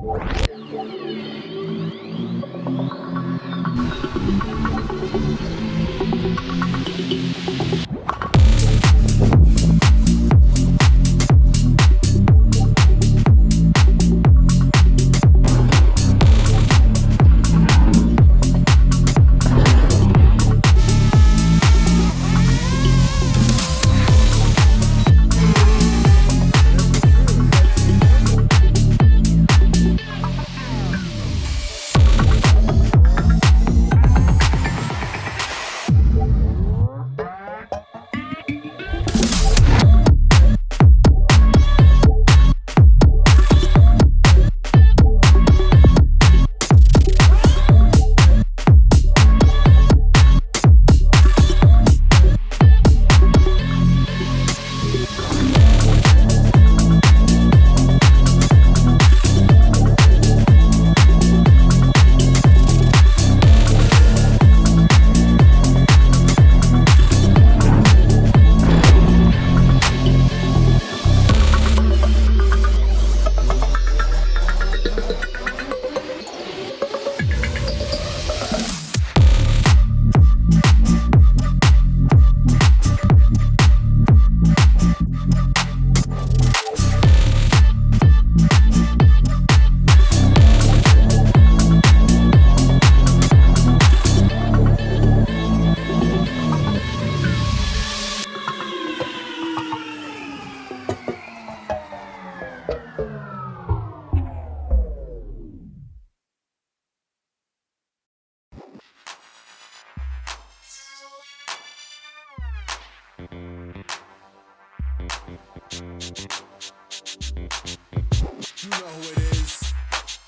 You know who it is.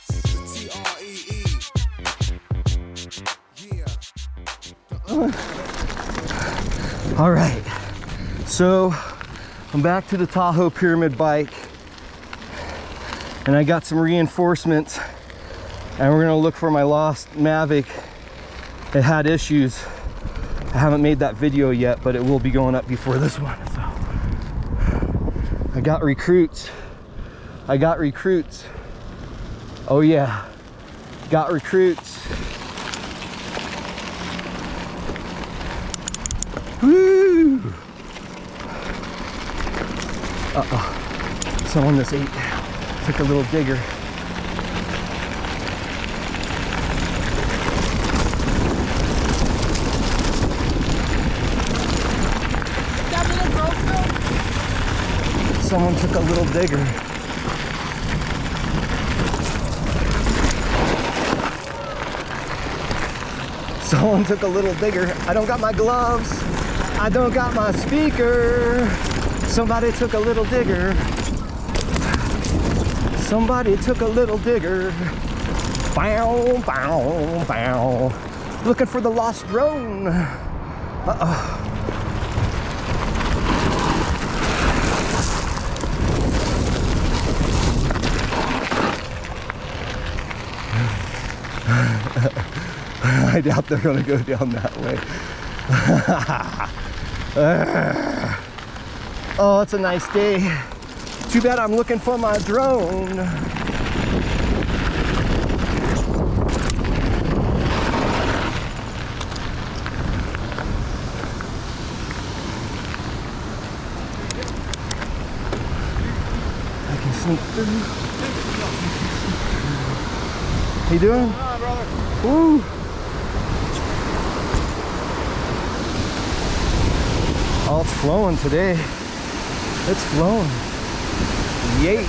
The T-R-E-E. Yeah. All right, so I'm back to the Tahoe Pyramid bike, and I got some reinforcements, and we're gonna look for my lost Mavic. It had issues. I haven't made that video yet, but it will be going up before this one. So I got recruits. Oh yeah, got recruits. Woo! Uh-oh, someone just took a little digger. Someone took a little digger. Someone took a little digger. I don't got my gloves. I don't got my speaker. Somebody took a little digger. Somebody took a little digger. Bow, bow, bow. Looking for the lost drone. Uh-oh. I doubt they're gonna go down that way. Oh, it's a nice day. Too bad I'm looking for my drone. I can sneak through. How you doing? Hi, brother. Woo! Oh, it's flowing today. It's flowing. Yay!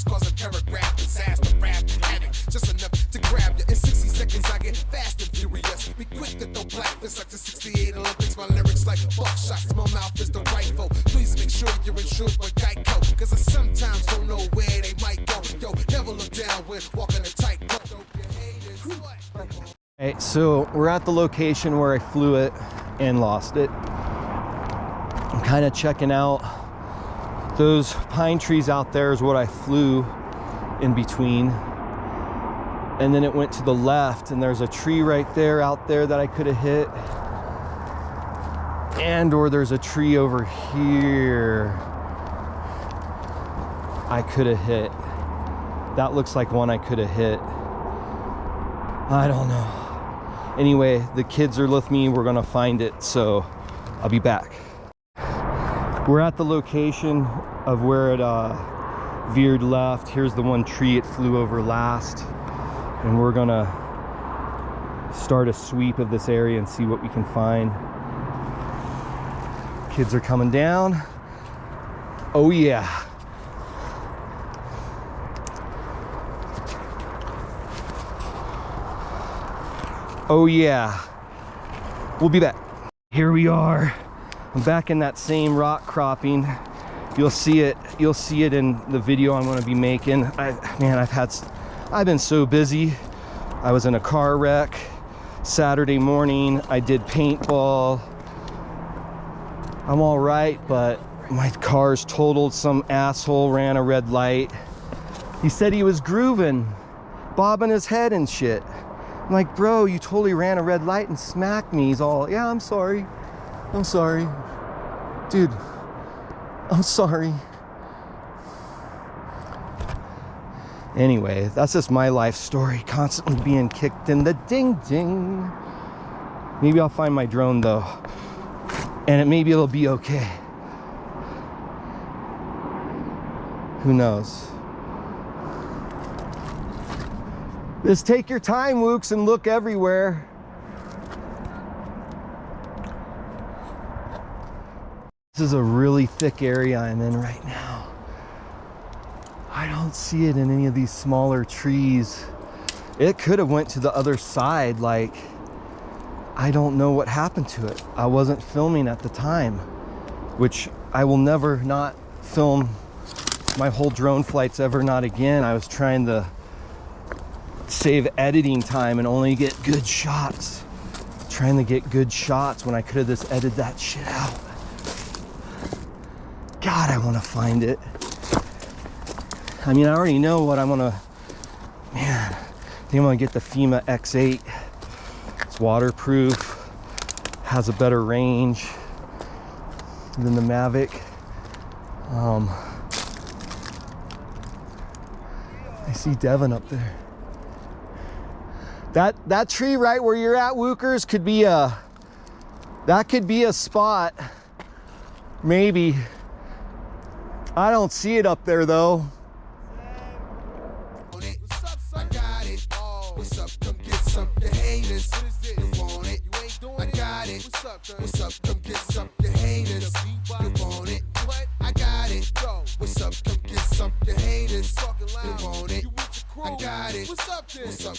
Cause a paragraph, disaster, rap, panic. Just enough to grab you. In 60 seconds, I get fast and furious. Be quick to throw black fists like the 68 Olympics. My lyrics like buckshots. My mouth is the rifle. Please make sure you're insured with Geico. Cause I sometimes don't know where they might go. Yo, never look down when walking a tight rope. Hey, so we're at the location where I flew it and lost it. I'm kind of checking out. Those pine trees out there is what I flew in between. And then it went to the left, and there's a tree right there out there that I could have hit. And or there's a tree over here I could have hit. That looks like one I could have hit. I don't know. Anyway, the kids are with me. We're gonna find it, so I'll be back. We're at the location of where it veered left. Here's the one tree it flew over last, and we're gonna start a sweep of this area and see what we can find. Kids are coming down. Oh yeah. Oh yeah. We'll be back. Here we are. I'm back in that same rock cropping. You'll see it in the video I'm going to be making. I've been so busy. I was in a car wreck Saturday morning. I did paintball. I'm all right, but my car's totaled. Some asshole ran a red light. He said he was grooving, bobbing his head and shit. I'm like, bro, you totally ran a red light and smacked me. He's all, yeah, I'm sorry. I'm sorry. Dude, I'm sorry. Anyway, that's just my life story, constantly being kicked in the ding ding. Maybe I'll find my drone though, and maybe it'll be okay. Who knows? Just take your time, Wooks, and look everywhere. This is a really thick area I'm in right now. I don't see it in any of these smaller trees. It could have went to the other side. Like, I don't know what happened to it. I wasn't filming at the time, which I will never not film my whole drone flights ever, not again. I was trying to save editing time and only get good shots. Trying to get good shots when I could have just edited that shit out. God, I want to find it. I mean, I already know what I'm gonna, man, I think I'm gonna get the FEMA X8. It's waterproof, has a better range than the Mavic. I see Devin up there. That tree right where you're at, Wookers, could be that could be a spot, maybe. I don't see it up there though. I got it. What's up? Come get some. Your haters. You want it? I got it. What's up? Come get some. Your haters. You want it? I got it. What's up? Come get some. Your haters. You want it? I got it. What's up?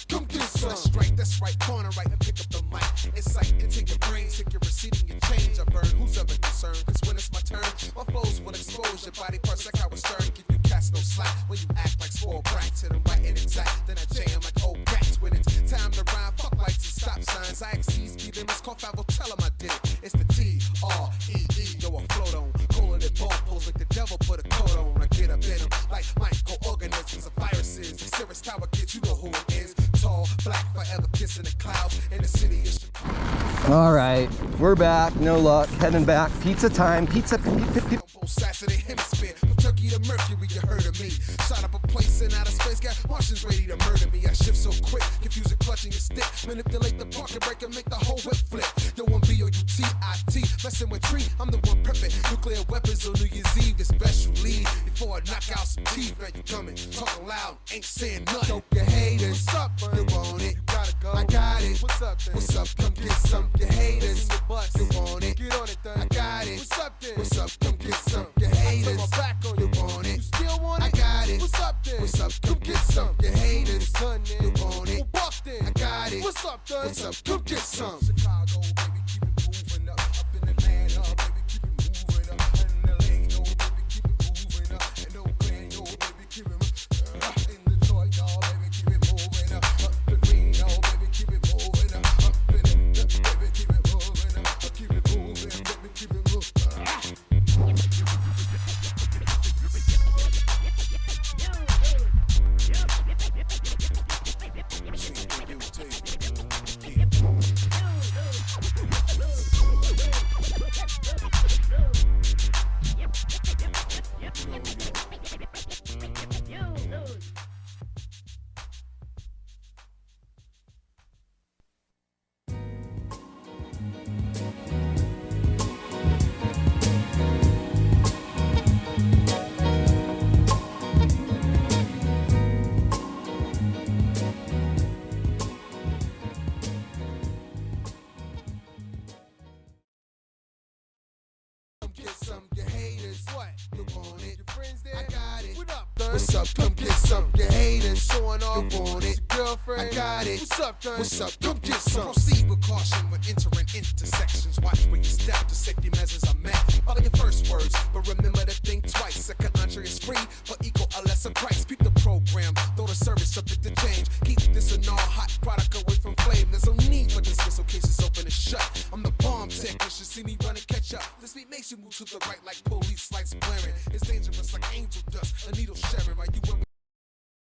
Come get some. That's right. That's right. Corner right and pick up the mic. Incite into your brain. Take your receipt and your change. I burn. Who's ever concerned? Cause when it's my turn, my flows will expose your body parts like Howard Stern. Give you cats no slack when you act like spoiled brats. Hit them right and exact. Then I jam like old cats when it's time to rhyme. Fuck lights and stop signs. I exceed speed limits. Call 5, tell them I did it. It's the T-R-E-E. Yo, I float on. Cooler than ball pulls like the devil put a coat on. I get up in them like microorganisms or viruses. The Cirrus Tower kids, you know who it is. Tall, black, forever kissing the clouds. In the city is. All right, we're back. No luck. Heading back. Pizza time. Pizza. Saturday hemisphere, from Turkey to Mercury, you heard of me. Shot up a place in outer space, got Martians ready to murder me. I shift so quick, confuse it, clutching your stick. Manipulate the parking brake and make the whole whip flip. Yo, I'm B-O-U-T-I-T, messing with tree, I'm the one prepping. Nuclear weapons on New Year's Eve, it's best you leave before I knock out some teeth. Now you coming, talking loud, ain't saying nothing. Dope your haters, what's up, man? You want it, you gotta go. I got it, what's up, then? What's up, come get some, your haters. You want it, get on it, then. I got it, what's up, then? What's up, come get some. Your haters, my back on you want it. You still want it? I got it. What's up then? What's up? Come get some. Your haters, you want it? I got it. What's up then? What's up? Come get some. Chicago, baby, keep it moving up. Up in Atlanta, baby, keep it moving up. In LA, baby, keep it moving up. In Oakland, baby, keep it moving up. In Detroit, baby, keep it moving up. Up in Reno, baby, keep it moving up. Up in baby, keep it moving up. Keep it moving, baby, keep it moving up. You want it? Your friends there? I got it. What up, Dun? What's up? Come get some. You hating, showing off. You want it? Your girlfriend? I got it. What's up, Dun? What's up? Come get some. Proceed with caution when entering intersections. Watch where you step. The safety measures are met. Follow your first words, but remember to think twice. Second entree is free, but equal a lesser price. Keep the program, though the service subject to